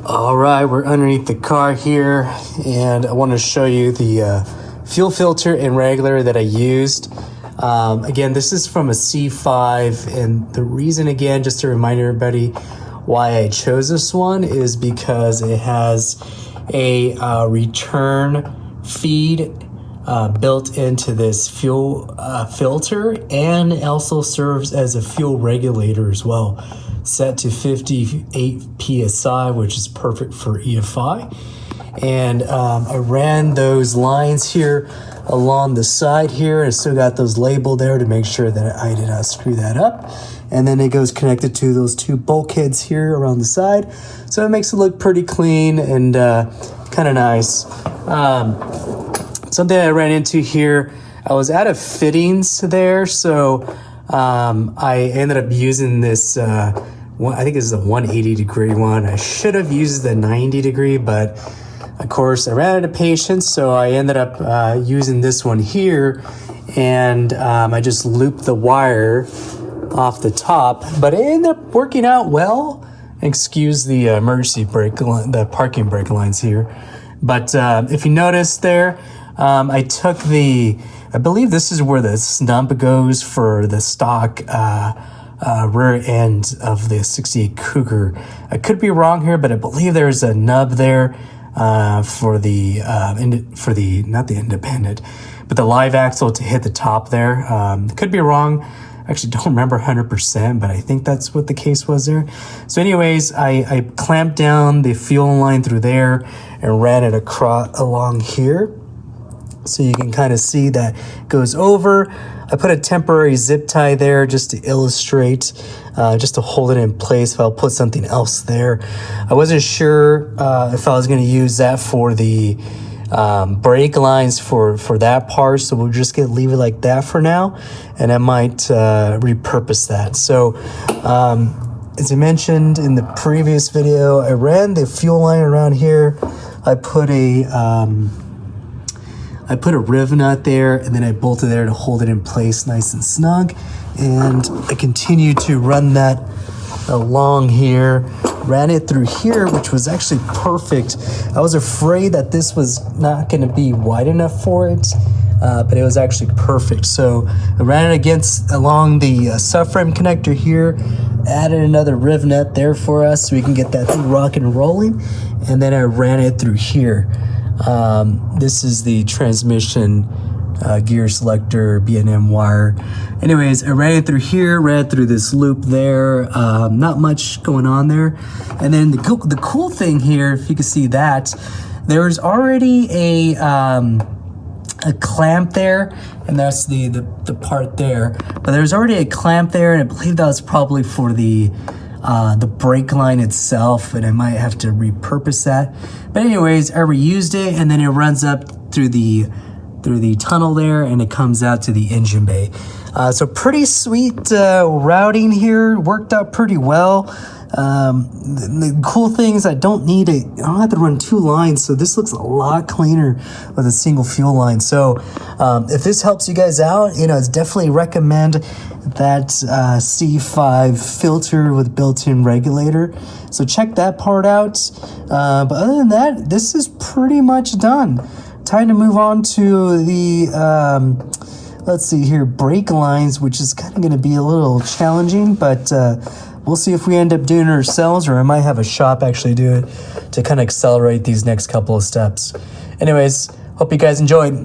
All right, we're underneath the car here, and I want to show you the fuel filter and regulator that I used. Again, this is from a C5, and the reason, again, just to remind everybody why I chose this one is because it has a return feed built into this fuel filter, and it also serves as a fuel regulator as well, set to 58 psi, which is perfect for EFI. And I ran those lines here along the side here. I still got those labeled there to make sure that I did not screw that up. And then it goes connected to those two bulkheads here around the side, so it makes it look pretty clean and kind of nice. Something I ran into here, I was out of fittings there, so I ended up using this, I think this is a 180 degree one. I should have used the 90 degree, but of course I ran out of patience, so I ended up using this one here, and I just looped the wire off the top, but it ended up working out well. Excuse the emergency brake line, the parking brake lines here. But if you notice there, I took I believe this is where the snub goes for the stock rear end of the 68 Cougar. I could be wrong here, but I believe there's a nub there for the not the independent, but the live axle to hit the top there. Could be wrong. Actually don't remember 100%, but I think that's what the case was there. So anyways, I clamped down the fuel line through there and ran it along here. So you can kind of see that it goes over. I put a temporary zip tie there just to illustrate, just to hold it in place if I'll put something else there. I wasn't sure if I was going to use that for the brake lines for that part, so we'll just leave it like that for now, and I might repurpose that. So as I mentioned in the previous video, I ran the fuel line around here. I put a riv nut there, and then I bolted there to hold it in place nice and snug, and I continued to run that along here, ran it through here, which was actually perfect. I was afraid that this was not going to be wide enough for it, but it was actually perfect. So I ran it along the subframe connector here, added another riv nut there for us so we can get that thing rocking and rolling, and then I ran it through here. This is the transmission gear selector B&M wire. Anyways, I ran it through here, ran it through this loop there. Not much going on there. And then the cool thing here, if you can see that, there's already a clamp there, and that's the part there. But there's already a clamp there, and I believe that was probably for the brake line itself, and I might have to repurpose that. But anyways, I reused it, and then it runs up through the tunnel there, and it comes out to the engine bay. So pretty sweet routing here, worked out pretty well. The cool thing is I don't have to run two lines, so this looks a lot cleaner with a single fuel line. So if this helps you guys out, it's definitely recommend that C5 filter with built-in regulator. So check that part out. But other than that, this is pretty much done. Time to move on to the let's see here, brake lines, which is kind of going to be a little challenging, but we'll see if we end up doing it ourselves, or I might have a shop actually do it to kind of accelerate these next couple of steps. Anyways, hope you guys enjoyed.